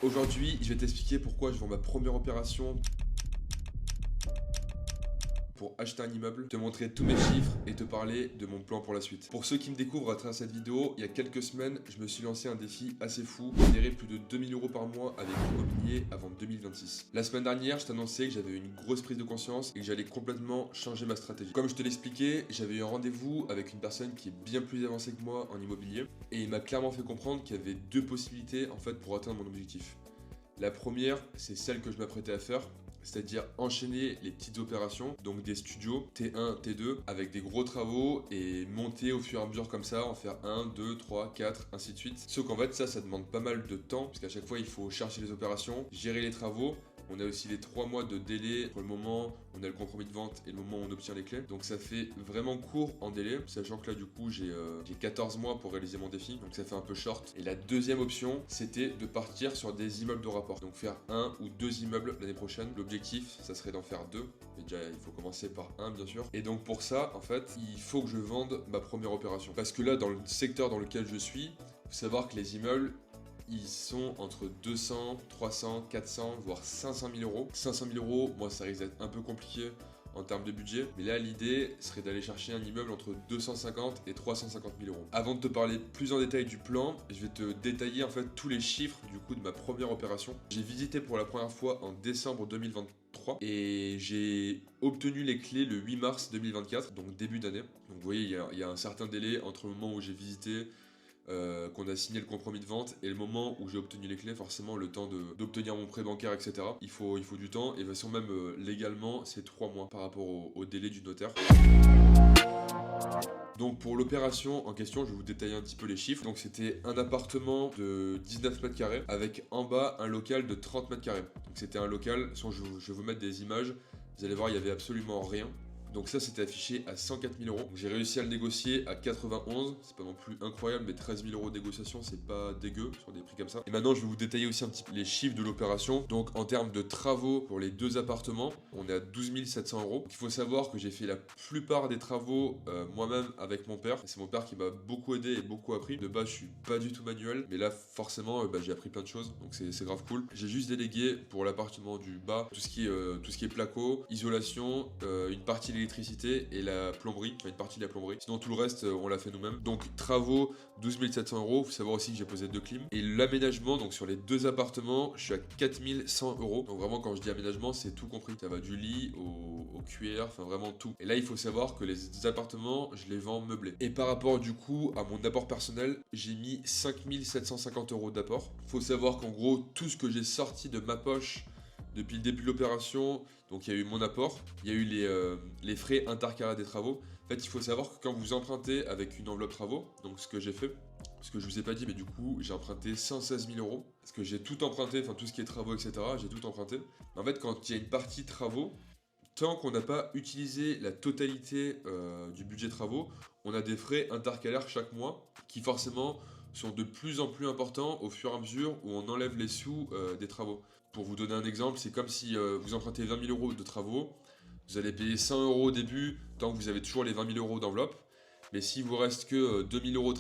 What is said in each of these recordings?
Aujourd'hui, je vais t'expliquer pourquoi je vends ma première opération pour acheter un immeuble, te montrer tous mes chiffres et te parler de mon plan pour la suite. Pour ceux qui me découvrent à travers cette vidéo, il y a quelques semaines, je me suis lancé un défi assez fou, générer plus de 2000 € par mois avec l'immobilier avant 2026. La semaine dernière, je t'annonçais que j'avais eu une grosse prise de conscience et que j'allais complètement changer ma stratégie. Comme je te l'expliquais, j'avais eu un rendez-vous avec une personne qui est bien plus avancée que moi en immobilier et il m'a clairement fait comprendre qu'il y avait deux possibilités en fait pour atteindre mon objectif. La première, c'est celle que je m'apprêtais à faire, c'est-à-dire enchaîner les petites opérations, donc des studios T1, T2, avec des gros travaux et monter au fur et à mesure comme ça, en faire 1, 2, 3, 4, ainsi de suite. Sauf qu'en fait, ça demande pas mal de temps, parce qu'à chaque fois, il faut chercher les opérations, gérer les travaux. On a aussi les 3 mois de délai entre le moment où on a le compromis de vente et le moment où on obtient les clés. Donc ça fait vraiment court en délai, sachant que là du coup j'ai 14 mois pour réaliser mon défi, donc ça fait un peu short. Et la deuxième option, c'était de partir sur des immeubles de rapport. Donc faire 1 ou 2 immeubles l'année prochaine. L'objectif, ça serait d'en faire 2. Mais déjà, il faut commencer par 1 bien sûr. Et donc pour ça, en fait, il faut que je vende ma première opération. Parce que là, dans le secteur dans lequel je suis, il faut savoir que les immeubles, ils sont entre 200, 300, 400, voire 500 000 euros. 500 000 euros, moi, ça risque d'être un peu compliqué en termes de budget. Mais là, l'idée serait d'aller chercher un immeuble entre 250 et 350 000 euros. Avant de te parler plus en détail du plan, je vais te détailler en fait tous les chiffres du coup de ma première opération. J'ai visité pour la première fois en décembre 2023 et j'ai obtenu les clés le 8 mars 2024, donc début d'année. Donc vous voyez, il y a un certain délai entre le moment où j'ai visité, qu'on a signé le compromis de vente et le moment où j'ai obtenu les clés, forcément le temps d'obtenir mon prêt bancaire, etc. Il faut du temps, et de toute façon même légalement c'est 3 mois par rapport au délai du notaire. Donc pour l'opération en question, je vais vous détailler un petit peu les chiffres. Donc c'était un appartement de 19 mètres carrés avec en bas un local de 30 mètres carrés. Donc c'était un local, je vais vous mettre des images, vous allez voir il n'y avait absolument rien. Donc ça c'était affiché à 104 000 euros. J'ai réussi à le négocier à 91, c'est pas non plus incroyable, mais 13 000 euros de négociation c'est pas dégueu sur des prix comme ça. Et maintenant je vais vous détailler aussi un petit peu les chiffres de l'opération. Donc en termes de travaux pour les deux appartements, on est à 12 700 euros. Il faut savoir que j'ai fait la plupart des travaux moi-même avec mon père. C'est mon père qui m'a beaucoup aidé et beaucoup appris. De base je suis pas du tout manuel, mais là forcément j'ai appris plein de choses, donc c'est grave cool. J'ai juste délégué pour l'appartement du bas tout ce qui est placo, isolation, une partie l'électricité et la plomberie, enfin une partie de la plomberie. Sinon tout le reste on l'a fait nous-mêmes. Donc travaux 12 700 euros. Faut savoir aussi que j'ai posé 2 clims. Et l'aménagement, donc sur les deux appartements, je suis à 4 100 euros. Donc vraiment quand je dis aménagement, c'est tout compris. Ça va du lit au cuillère, enfin vraiment tout. Et là il faut savoir que les appartements, je les vends meublés. Et par rapport du coup à mon apport personnel, j'ai mis 5 750 euros d'apport. Faut savoir qu'en gros tout ce que j'ai sorti de ma poche depuis le début de l'opération, donc il y a eu mon apport, il y a eu les frais intercalaires des travaux. En fait, il faut savoir que quand vous empruntez avec une enveloppe travaux, donc ce que j'ai fait, ce que je vous ai pas dit, mais du coup, j'ai emprunté 116 000 euros, parce que j'ai tout emprunté, enfin tout ce qui est travaux, etc., j'ai tout emprunté. En fait, quand il y a une partie travaux, tant qu'on n'a pas utilisé la totalité du budget travaux, on a des frais intercalaires chaque mois, qui forcément sont de plus en plus importants au fur et à mesure où on enlève les sous des travaux. Pour vous donner un exemple, c'est comme si vous empruntez 20 000 euros de travaux, vous allez payer 100 euros au début, tant que vous avez toujours les 20 000 euros d'enveloppe. Mais s'il vous reste que 2 000 euros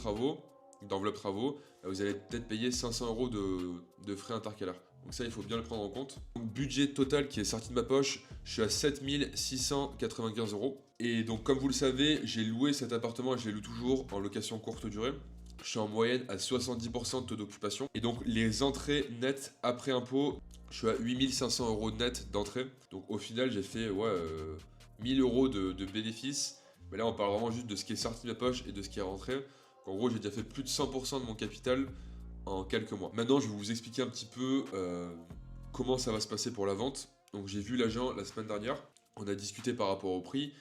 d'enveloppe travaux, vous allez peut-être payer 500 euros de frais intercalaires. Donc ça, il faut bien le prendre en compte. Donc budget total qui est sorti de ma poche, je suis à 7 695 euros. Et donc comme vous le savez, j'ai loué cet appartement et je le loue toujours en location courte durée. Je suis en moyenne à 70% de taux d'occupation. Et donc les entrées nettes après impôt, je suis à 8 500 euros net d'entrée. Donc au final, j'ai fait 1000 euros de bénéfices. Mais là, on parle vraiment juste de ce qui est sorti de ma poche et de ce qui est rentré. En gros, j'ai déjà fait plus de 100% de mon capital en quelques mois. Maintenant, je vais vous expliquer un petit peu comment ça va se passer pour la vente. Donc j'ai vu l'agent la semaine dernière. On a discuté par rapport au prix.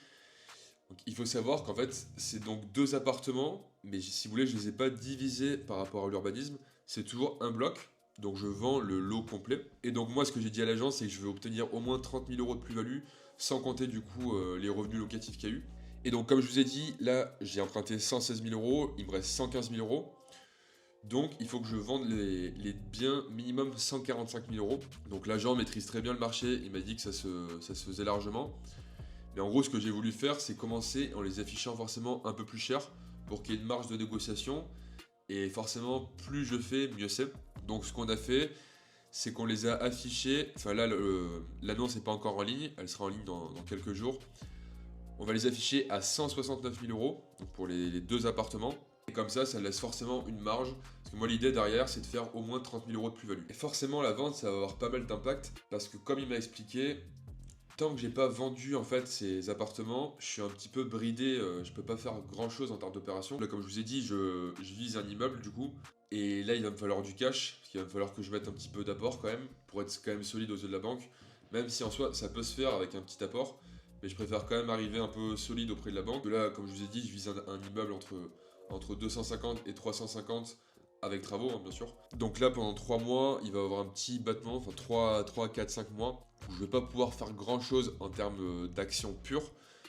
Donc, il faut savoir qu'en fait, c'est donc deux appartements, mais si vous voulez, je ne les ai pas divisés par rapport à l'urbanisme. C'est toujours un bloc, donc je vends le lot complet. Et donc moi, ce que j'ai dit à l'agent, c'est que je vais obtenir au moins 30 000 euros de plus-value, sans compter du coup les revenus locatifs qu'il y a eu. Et donc comme je vous ai dit, là, j'ai emprunté 116 000 euros, il me reste 115 000 euros. Donc il faut que je vende les biens minimum 145 000 euros. Donc l'agent maîtrise très bien le marché, il m'a dit que ça se faisait largement. Mais en gros, ce que j'ai voulu faire, c'est commencer en les affichant forcément un peu plus cher pour qu'il y ait une marge de négociation. Et forcément, plus je fais, mieux c'est. Donc ce qu'on a fait, c'est qu'on les a affichés, enfin là l'annonce n'est pas encore en ligne, elle sera en ligne dans quelques jours. On va les afficher à 169 000 euros, donc pour les deux appartements. Et comme ça laisse forcément une marge. Parce que moi, l'idée derrière, c'est de faire au moins 30 000 euros de plus-value. Et forcément, la vente, ça va avoir pas mal d'impact. Parce que comme il m'a expliqué, tant que j'ai pas vendu en fait ces appartements, je suis un petit peu bridé. Je peux pas faire grand chose en termes d'opération. Là, comme je vous ai dit, je vise un immeuble du coup. Et là, il va me falloir du cash. Parce qu'il va me falloir que je mette un petit peu d'apport quand même. Pour être quand même solide aux yeux de la banque. Même si en soi, ça peut se faire avec un petit apport. Mais je préfère quand même arriver un peu solide auprès de la banque. Là, comme je vous ai dit, je vise un immeuble entre 250 et 350 avec travaux, hein, bien sûr. Donc là, pendant 3 mois, il va y avoir un petit battement, enfin 3, 4, 5 mois, où je ne vais pas pouvoir faire grand chose en termes d'action pure,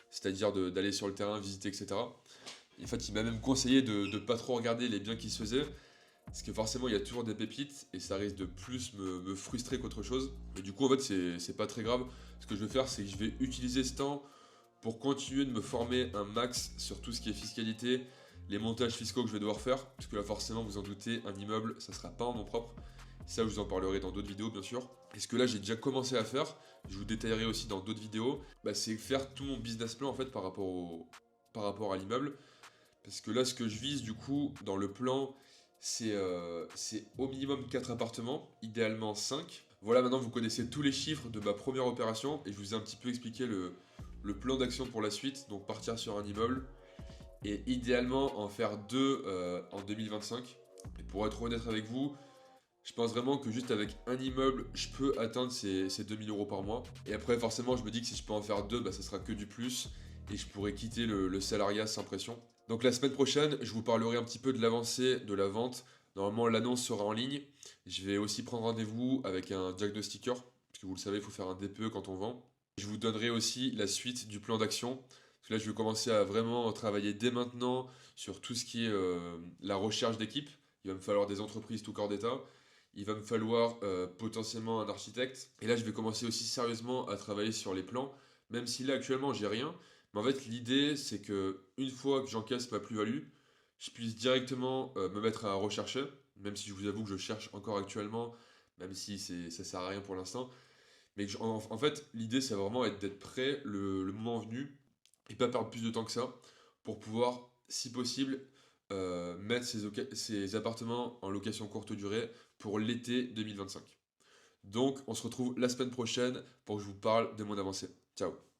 c'est-à-dire d'aller sur le terrain, visiter, etc. En fait, il m'a même conseillé de ne pas trop regarder les biens qui se faisaient, parce que forcément, il y a toujours des pépites, et ça risque de plus me frustrer qu'autre chose. Mais du coup, en fait, c'est pas très grave. Ce que je vais faire, c'est que je vais utiliser ce temps pour continuer de me former un max sur tout ce qui est fiscalité, les montages fiscaux que je vais devoir faire, parce que là forcément vous en doutez, un immeuble ça sera pas en nom propre, ça je vous en parlerai dans d'autres vidéos bien sûr. Et ce que là j'ai déjà commencé à faire, je vous détaillerai aussi dans d'autres vidéos, c'est faire tout mon business plan en fait par rapport à l'immeuble, parce que là ce que je vise du coup dans le plan c'est au minimum 4 appartements, idéalement 5. Voilà, maintenant vous connaissez tous les chiffres de ma première opération et je vous ai un petit peu expliqué le plan d'action pour la suite, donc partir sur un immeuble et idéalement en faire deux en 2025. Et pour être honnête avec vous, je pense vraiment que juste avec un immeuble, je peux atteindre ces 2000 euros par mois. Et après, forcément, je me dis que si je peux en faire deux, ça sera que du plus et je pourrais quitter le salariat sans pression. Donc la semaine prochaine, je vous parlerai un petit peu de l'avancée de la vente. Normalement, l'annonce sera en ligne. Je vais aussi prendre rendez-vous avec un diagnostiqueur, parce que vous le savez, il faut faire un DPE quand on vend. Je vous donnerai aussi la suite du plan d'action. Parce que là, je vais commencer à vraiment travailler dès maintenant sur tout ce qui est la recherche d'équipe. Il va me falloir des entreprises tout corps d'état. Il va me falloir potentiellement un architecte. Et là, je vais commencer aussi sérieusement à travailler sur les plans, même si là, actuellement, j'ai rien. Mais en fait, l'idée, c'est que une fois que j'encaisse ma plus-value, je puisse directement me mettre à rechercher, même si je vous avoue que je cherche encore actuellement, même si ça sert à rien pour l'instant. Mais en fait, l'idée, c'est vraiment d'être prêt le moment venu et pas perdre plus de temps que ça pour pouvoir, si possible, mettre ces appartements en location courte durée pour l'été 2025. Donc, on se retrouve la semaine prochaine pour que je vous parle de mon avancée. Ciao!